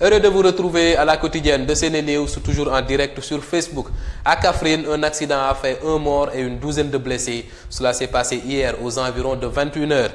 Heureux de vous retrouver à la quotidienne de SeneNews, toujours en direct sur Facebook. À Kaffrine, un accident a fait un mort et une douzaine de blessés. Cela s'est passé hier aux environs de 21h.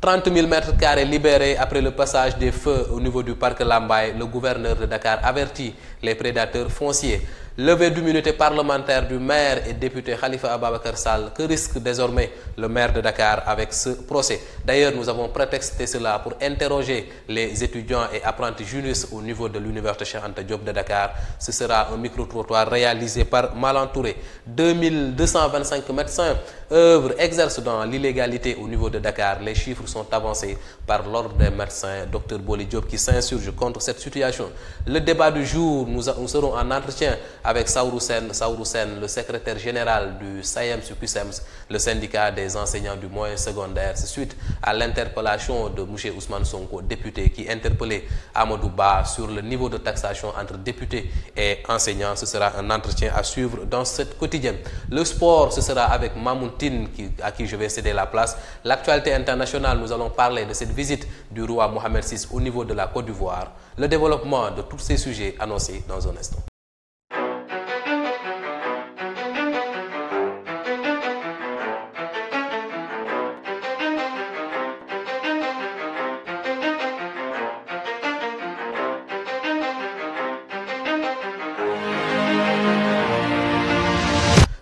30 000 mètres carrés libérés après le passage des feux au niveau du parc Lambaye. Le gouverneur de Dakar avertit les prédateurs fonciers. Levée d'immunité parlementaire du maire et député Khalifa Ababacar Sall. Que risque désormais le maire de Dakar avec ce procès? D'ailleurs, nous avons prétexté cela pour interroger les étudiants et apprentis juristes au niveau de l'université Cheikh Anta Diop de Dakar. Ce sera un micro-trottoir réalisé par Malentouré. 2225 médecins œuvrent, exercent dans l'illégalité au niveau de Dakar. Les chiffres sont avancés par l'ordre des médecins, Dr Boli Diop, qui s'insurge contre cette situation. Le débat du jour, nous serons en entretien avec Saourou Sène, le secrétaire général du SAEMS-UQSEMS, le syndicat des enseignants du moyen secondaire. C'est suite à l'interpellation de M. Ousmane Sonko, député, qui interpellait Amadou Ba sur le niveau de taxation entre députés et enseignants. Ce sera un entretien à suivre dans cette quotidienne. Le sport, ce sera avec Mamoun Tine, à qui je vais céder la place. L'actualité internationale, nous allons parler de cette visite du roi Mohamed VI au niveau de la Côte d'Ivoire. Le développement de tous ces sujets annoncés dans un instant.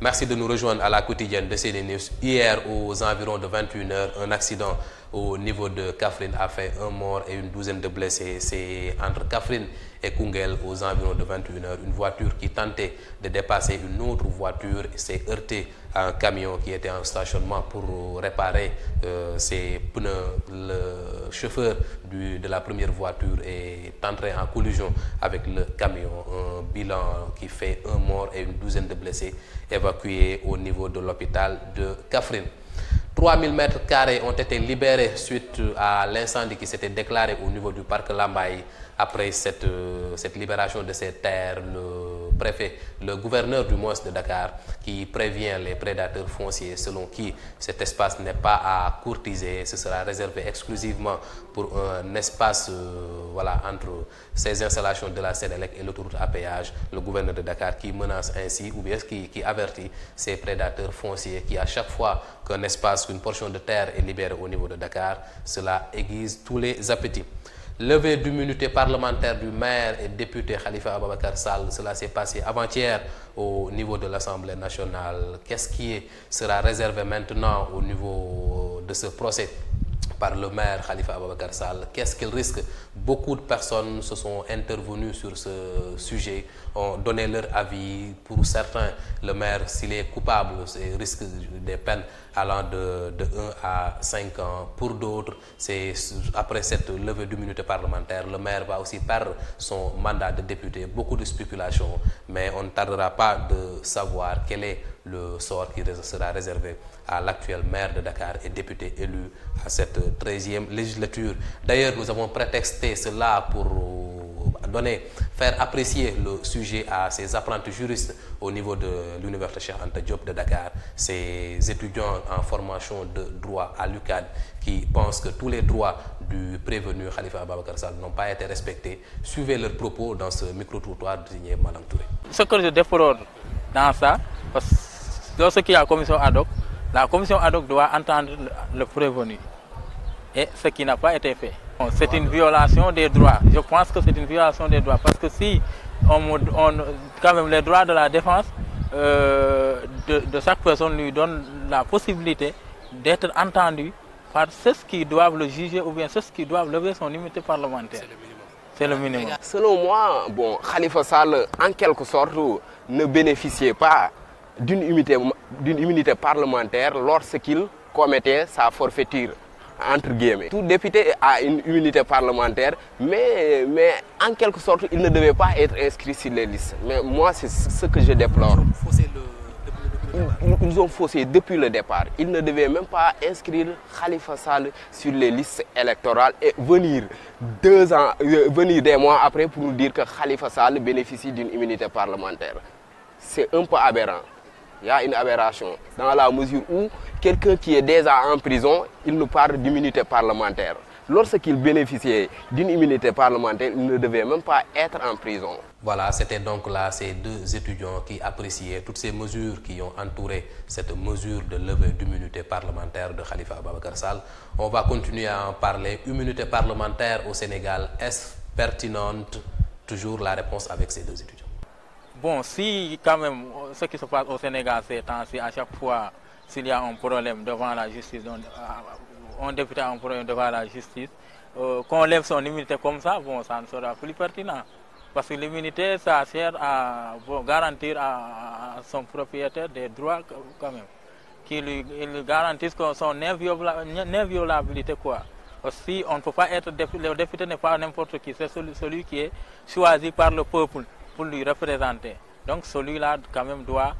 Merci de nous rejoindre à la quotidienne de SeneNews. Hier, aux environs de 21h, un accident au niveau de Kaffrine a fait un mort et une douzaine de blessés. C'est entre Kaffrine et Koungheul, aux environs de 21h. Une voiture qui tentait de dépasser une autre voiture s'est heurtée à un camion qui était en stationnement pour réparer ses pneus. Le chauffeur de la première voiture est entré en collision avec le camion. Un bilan qui fait un mort et une douzaine de blessés évacués au niveau de l'hôpital de Kaffrine. 3000 mètres carrés ont été libérés suite à l'incendie qui s'était déclaré au niveau du parc Lambaye. Après cette libération de ces terres, le préfet, le gouverneur du moins de Dakar, qui prévient les prédateurs fonciers selon qui cet espace n'est pas à courtiser. Ce sera réservé exclusivement pour un espace entre ces installations de la Sénélec et l'autoroute à péage. Le gouverneur de Dakar qui menace ainsi, ou bien qui avertit ces prédateurs fonciers qui, à chaque fois qu'un espace, qu'une portion de terre est libérée au niveau de Dakar, cela aiguise tous les appétits. Levée d'immunité parlementaire du maire et député Khalifa Ababacar Sall, cela s'est passé avant-hier au niveau de l'Assemblée nationale. Qu'est-ce qui sera réservé maintenant au niveau de ce procès par le maire Khalifa Ababacar Sall? Qu'est-ce qu'il risque? Beaucoup de personnes se sont intervenues sur ce sujet, ont donné leur avis. Pour certains, le maire, s'il est coupable, risque des peines allant de 1 à 5 ans. Pour d'autres, c'est après cette levée d'immunité parlementaire, le maire va aussi perdre son mandat de député. Beaucoup de spéculations, mais on ne tardera pas de savoir quel est le sort qui sera réservé à l'actuel maire de Dakar et député élu à cette 13e législature. D'ailleurs, nous avons prétexté cela pour faire apprécier le sujet à ces apprentis juristes au niveau de l'université Cheikh Anta Diop de Dakar, ces étudiants en formation de droit à l'UCAD qui pensent que tous les droits du prévenu Khalifa Ababacar Sall n'ont pas été respectés. Suivez leurs propos dans ce micro-trottoir désigné Malentouré. Ce que je déplore dans ça, parce que lorsqu'il y a commission ad hoc, la commission ad hoc doit entendre le prévenu. Et ce qui n'a pas été fait. C'est une violation des droits. Je pense que c'est une violation des droits. Parce que si quand même les droits de la défense de chaque personne lui donne la possibilité d'être entendu par ceux qui doivent le juger ou bien ceux qui doivent lever son immunité parlementaire. C'est le minimum. Selon moi, Khalifa Sall, en quelque sorte, ne bénéficiait pas d'une immunité parlementaire lorsqu'il commettait sa forfaiture, entre guillemets. Tout député a une immunité parlementaire, mais en quelque sorte, il ne devait pas être inscrit sur les listes. Mais moi, c'est ce que je déplore. Ils ont faussé depuis le départ. Ils ne devaient même pas inscrire Khalifa Sall sur les listes électorales et venir des mois après pour nous dire que Khalifa Sall bénéficie d'une immunité parlementaire. C'est un peu aberrant. Il y a une aberration dans la mesure où quelqu'un qui est déjà en prison, il nous parle d'immunité parlementaire. lorsqu'il bénéficiait d'une immunité parlementaire, il ne devait même pas être en prison. Voilà, c'était donc là ces deux étudiants qui appréciaient toutes ces mesures qui ont entouré cette mesure de levée d'immunité parlementaire de Khalifa Ababacar Sall. On va continuer à en parler. Immunité parlementaire au Sénégal, est-ce pertinente? Toujours la réponse avec ces deux étudiants. Bon, si quand même ce qui se passe au Sénégal ces temps-ci, à chaque fois s'il y a un problème devant la justice, un député a un problème devant la justice, qu'on lève son immunité comme ça, bon, ça ne sera plus pertinent. Parce que l'immunité, ça sert à garantir à son propriétaire des droits quand même, qui lui garantissent son inviolabilité, quoi. Aussi, on ne peut pas être député, le député n'est pas n'importe qui, c'est celui qui est choisi par le peuple pour lui représenter. Donc celui-là quand même doit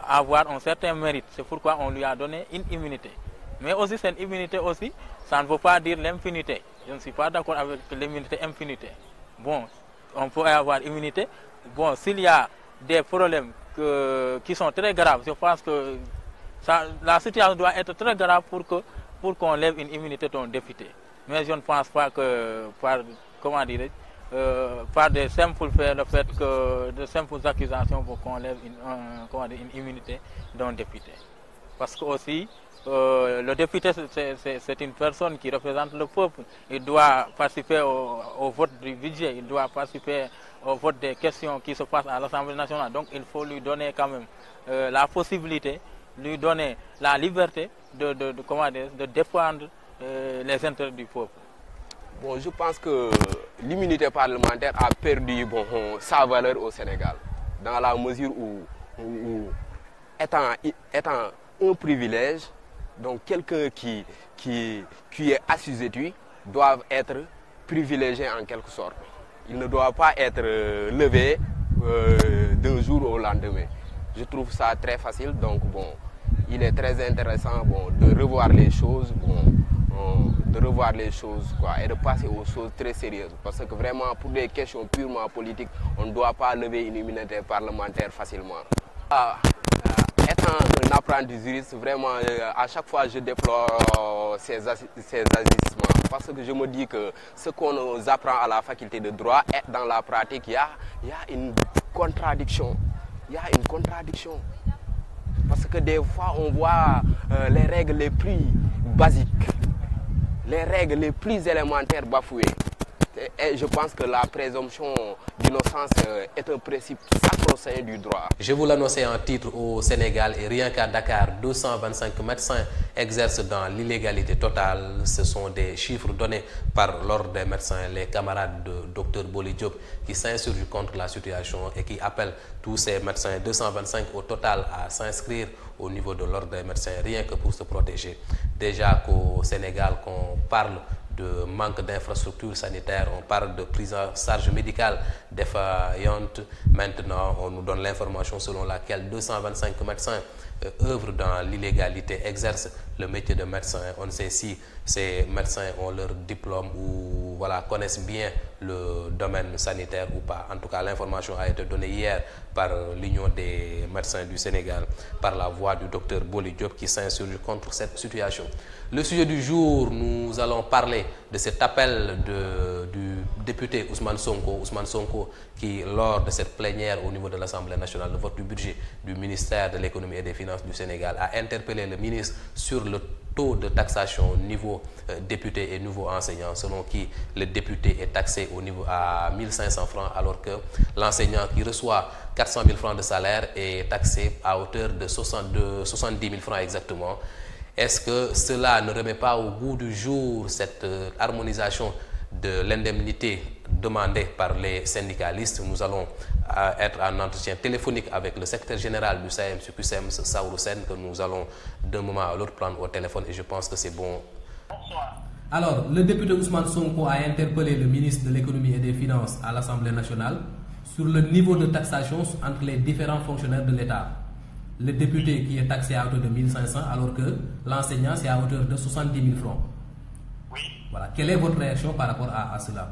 avoir un certain mérite. C'est pourquoi on lui a donné une immunité. Mais aussi cette immunité aussi, ça ne veut pas dire l'impunité. Je ne suis pas d'accord avec l'immunité impunité. Bon, on peut avoir immunité. Bon, s'il y a des problèmes qui sont très graves, je pense que la situation doit être très grave pour qu'on lève une immunité d'un député. Mais je ne pense pas que par des simples faits, le fait que de simples accusations pour qu'on lève une immunité d'un député. Parce que aussi, le député, c'est une personne qui représente le peuple. Il doit participer au vote du budget, il doit participer au vote des questions qui se passent à l'Assemblée nationale. Donc il faut lui donner quand même la possibilité, lui donner la liberté de défendre les intérêts du peuple. Bon, je pense que l'immunité parlementaire a perdu sa valeur au Sénégal, dans la mesure où étant un privilège, donc quelqu'un qui est assujetti doit être privilégié en quelque sorte. Il ne doit pas être levé d'un jour au lendemain. Je trouve ça très facile, donc bon, il est très intéressant de revoir les choses, quoi, et de passer aux choses très sérieuses. Parce que vraiment, pour des questions purement politiques, on ne doit pas lever une immunité parlementaire facilement. Étant un apprenti juriste, vraiment, à chaque fois, je déplore ces agissements. Parce que je me dis que ce qu'on nous apprend à la faculté de droit, dans la pratique, il y a une contradiction. Il y a une contradiction. Parce que des fois, on voit les règles les plus basiques, les règles les plus élémentaires bafouées. Et je pense que la présomption d'innocence est un principe sacro-saint du droit. Je vous l'annonçais en titre, au Sénégal et rien qu'à Dakar, 225 médecins exercent dans l'illégalité totale. Ce sont des chiffres donnés par l'ordre des médecins, les camarades de Dr Boli Diop, qui s'insurgent contre la situation et qui appellent tous ces médecins, 225 au total, à s'inscrire au niveau de l'ordre des médecins, rien que pour se protéger. Déjà qu'au Sénégal, qu'on parle de manque d'infrastructures sanitaires, on parle de prise en charge médicale défaillante. Maintenant, on nous donne l'information selon laquelle 225 médecins œuvrent dans l'illégalité, exercent le métier de médecin. On ne sait si ces médecins ont leur diplôme ou connaissent bien le domaine sanitaire ou pas. En tout cas, l'information a été donnée hier par l'Union des médecins du Sénégal, par la voix du docteur Boli Diop, qui s'insurge contre cette situation. Le sujet du jour, nous allons parler de cet appel du député Ousmane Sonko qui, lors de cette plénière au niveau de l'Assemblée nationale, le vote du budget du ministère de l'économie et des finances du Sénégal, a interpellé le ministre sur le taux de taxation au niveau député et nouveau enseignant, selon qui le député est taxé au niveau à 1500 francs, alors que l'enseignant qui reçoit 400 000 francs de salaire est taxé à hauteur de 70 000 francs exactement. Est-ce que cela ne remet pas au goût du jour cette harmonisation de l'indemnité demandée par les syndicalistes? Nous allons être en entretien téléphonique avec le secrétaire général du SAEMS, Saourou Sène, que nous allons d'un moment à l'autre prendre au téléphone, et je pense que c'est bon. Bonsoir. Alors, le député Ousmane Sonko a interpellé le ministre de l'économie et des finances à l'Assemblée nationale sur le niveau de taxation entre les différents fonctionnaires de l'État. Le député qui est taxé à hauteur de 1500, alors que l'enseignant c'est à hauteur de 70 000 francs. Oui. Voilà. Quelle est votre réaction par rapport à cela?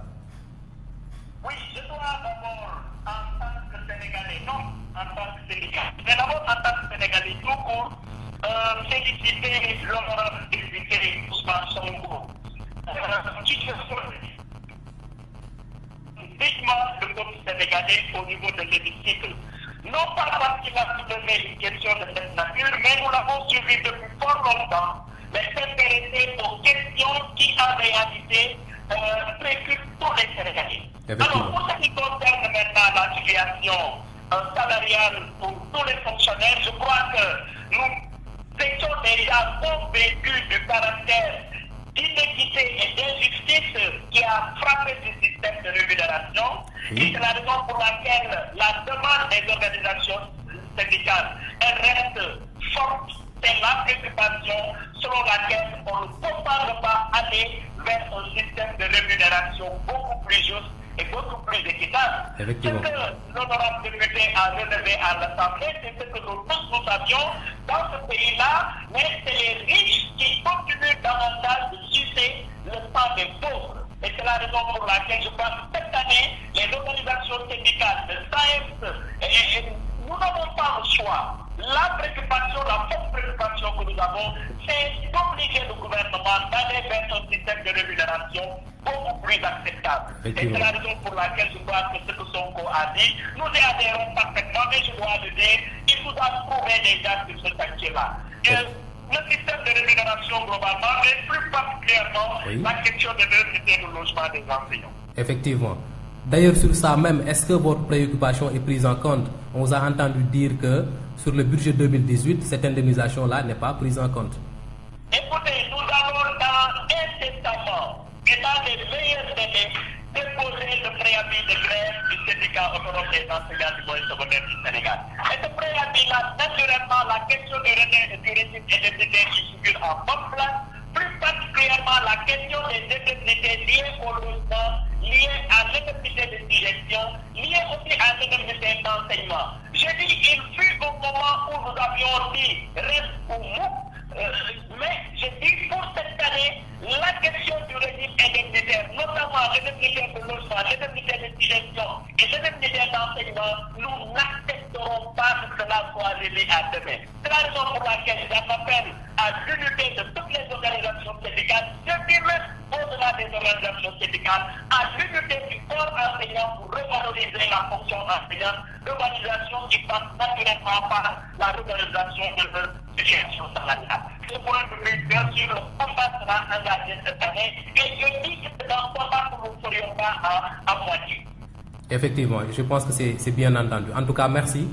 Oui, je dois d'abord, en tant que Sénégalais, non en tant que Sénégalais, mais d'abord en tant que Sénégalais, tout court, féliciter l'honorable député Ousmane Sonko le peuple sénégalais au niveau de l'hémicycle. Non pas parce qu'il a soulevé une question de cette nature, mais nous l'avons suivi depuis fort longtemps, mais s'intéresser aux questions qui en réalité préoccupent tous les Sénégalais. Alors pour ce qui concerne maintenant la situation salariale pour tous les fonctionnaires, je crois que nous étions déjà convaincus du caractère d'inéquité et d'injustice qui a frappé ce système de rémunération. Et c'est la raison pour laquelle la demande des organisations syndicales reste forte. C'est la préoccupation selon laquelle on ne peut pas aller vers un système de rémunération beaucoup plus juste et beaucoup plus équitable. Ce que l'honorable député a relevé à l'Assemblée, c'est ce que nous tous nous savions dans ce pays-là, mais c'est les riches qui continuent davantage de sucer le sang des pauvres. Et c'est la raison pour laquelle je pense que cette année, les organisations syndicales de SAEMS, nous n'avons pas le choix. La préoccupation, la forte préoccupation que nous avons, c'est d'obliger le gouvernement d'aller vers un système de rémunération beaucoup plus acceptable. Et c'est la raison pour laquelle je crois que ce que Sonko a dit, nous y adhérons parfaitement, mais je dois le dire, il nous a prouvé déjà sur ce chantier-là. Le système de rémunération globalement, mais plus particulièrement la question de l'indemnité de logement des enseignants. Effectivement. D'ailleurs, sur ça même, est-ce que votre préoccupation est prise en compte? On vous a entendu dire que sur le budget 2018, cette indemnisation-là n'est pas prise en compte. Écoutez, nous allons dans incessamment et dans les meilleurs délais déposer le préavis de grève du syndicat autonome des enseignants du moyen secondaire du Sénégal. Et ce préavis-là, naturellement, la question du régime indemnité qui figure en bonne place, plus particulièrement la question des indemnités liées au logement, liées à l'indemnité de digestion, liées aussi à l'indemnité d'enseignement. Je dis, il fut au moment où nous avions dit reste ou mou, mais je dis pour cette année, la question du régime indemnitaire, notamment l'indemnité de logement, l'indemnité de digestion et l'indemnité d'enseignement, nous n'accepterons pas que cela soit réglé à demain. C'est la raison pour laquelle j'en appelle à l'unité de toutes les organisations syndicales, je dis même au-delà des organisations syndicales, à l'unité du corps enseignant pour revaloriser la fonction enseignante, revalorisation qui passe naturellement par la revalorisation de leur situation salariale. Ce point de vue, bien sûr, le combat sera engagé cette année et je dis que c'est un combat que nous ne ferions pas à moitié. Effectivement, je pense que c'est bien entendu. En tout cas, merci.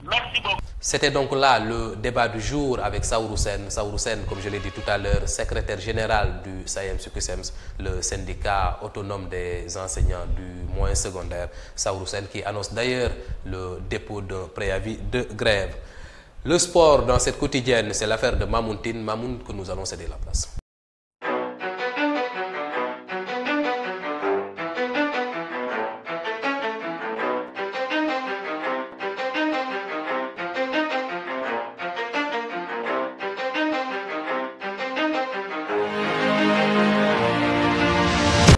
Merci beaucoup. C'était donc là le débat du jour avec Saourou Sène. Saourou Sène, comme je l'ai dit tout à l'heure, secrétaire général du SAEMS-SUCUSEMS, le syndicat autonome des enseignants du moyen secondaire. Saourou Sène qui annonce d'ailleurs le dépôt d'un préavis de grève. Le sport dans cette quotidienne, c'est l'affaire de Mamountine. Mamoun que nous allons céder la place.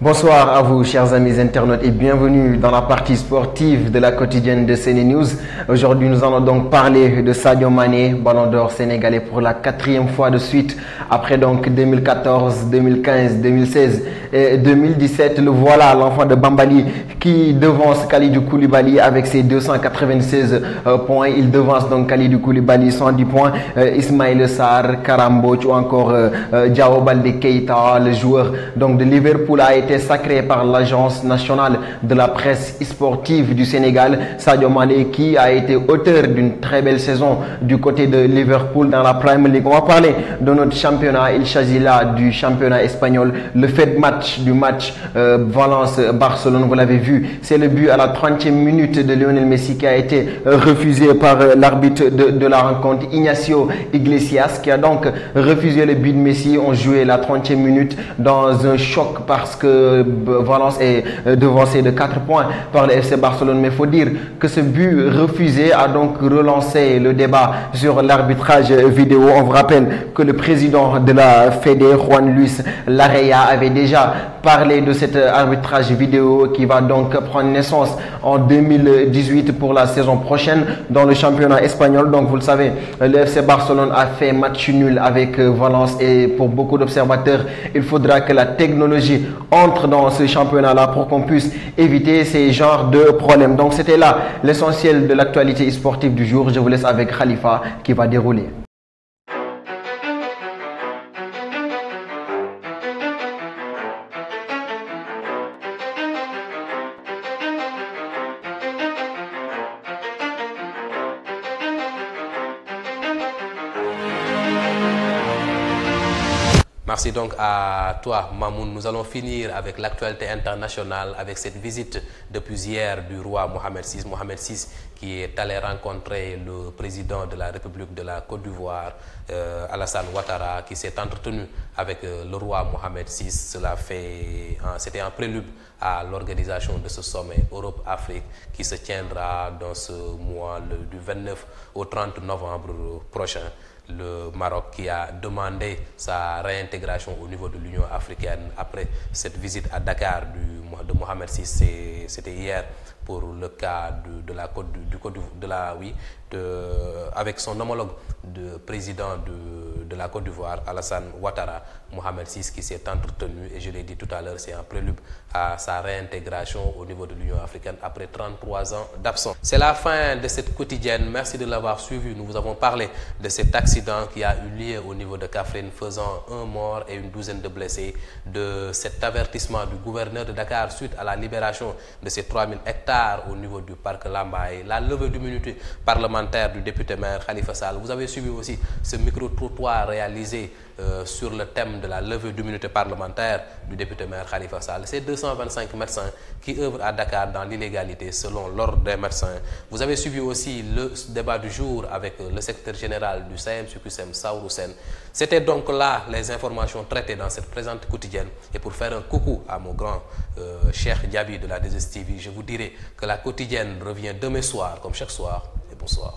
Bonsoir à vous, chers amis internautes, et bienvenue dans la partie sportive de la quotidienne de CNews. Aujourd'hui, nous allons donc parler de Sadio Mané, ballon d'or sénégalais pour la 4e fois de suite. Après donc 2014, 2015, 2016 et 2017, le voilà, l'enfant de Bambali qui devance Kalidou Koulibaly avec ses 296 points. Il devance donc Kalidou Koulibaly 110 points. Ismaïla Sarr, Karambodj ou encore Diao Baldé Keita, le joueur donc de Liverpool, a été sacré par l'Agence nationale de la presse sportive du Sénégal. Sadio Mané qui a été auteur d'une très belle saison du côté de Liverpool dans la Premier League. On va parler de notre championnat. Il s'agit là du championnat espagnol. Le fait match du match Valence-Barcelone, vous l'avez vu, c'est le but à la 30e minute de Lionel Messi qui a été refusé par l'arbitre de la rencontre, Ignacio Iglesias, qui a donc refusé le but de Messi. On jouait la 30e minute dans un choc parce que Valence est devancé de 4 points par le FC Barcelone. Mais il faut dire que ce but refusé refusé a donc relancé le débat sur l'arbitrage vidéo. On vous rappelle que le président de la Fédé, Juan Luis Larrea, avait déjà parlé de cet arbitrage vidéo qui va donc prendre naissance en 2018 pour la saison prochaine dans le championnat espagnol. Donc vous le savez, le FC Barcelone a fait match nul avec Valence et pour beaucoup d'observateurs, il faudra que la technologie entre dans ce championnat-là pour qu'on puisse éviter ces genres de problèmes. Donc c'était là l'essentiel de l'actualité sportive du jour. Je vous laisse avec Khalifa qui va dérouler. Merci donc à toi, Mamoun. Nous allons finir avec l'actualité internationale, avec cette visite depuis hier du roi Mohamed VI. Mohamed VI qui est allé rencontrer le président de la République de la Côte d'Ivoire, Alassane Ouattara, qui s'est entretenu avec le roi Mohamed VI. C'était un prélude à l'organisation de ce sommet Europe-Afrique qui se tiendra dans ce mois du 29 au 30 novembre prochain. Le Maroc qui a demandé sa réintégration au niveau de l'Union africaine après cette visite à Dakar de Mohamed VI, c'était hier pour le cas avec son homologue de président de la Côte d'Ivoire, Alassane Ouattara. Mohamed VI qui s'est entretenu, et je l'ai dit tout à l'heure, c'est un prélude à sa réintégration au niveau de l'Union africaine après 33 ans d'absence. C'est la fin de cette quotidienne. Merci de l'avoir suivi. Nous vous avons parlé de cet accident qui a eu lieu au niveau de Kaffrine, faisant un mort et une douzaine de blessés, de cet avertissement du gouverneur de Dakar suite à la libération de ces 3000 hectares au niveau du parc Lambaye, la levée d'immunité parlementaire du député maire Khalifa Sall. Vous avez suivi aussi ce micro-trottoir réalisé sur le thème de la levée d'immunité parlementaire du député maire Khalifa Sall. C'est 225 médecins qui œuvrent à Dakar dans l'illégalité selon l'ordre des médecins. Vous avez suivi aussi le débat du jour avec le secrétaire général du SAEM-SUCUSEM, Saourou Sène. C'était donc là les informations traitées dans cette présente quotidienne. Et pour faire un coucou à mon grand Cheikh Diaby de la 2STV, je vous dirai que la quotidienne revient demain soir, comme chaque soir, et bonsoir.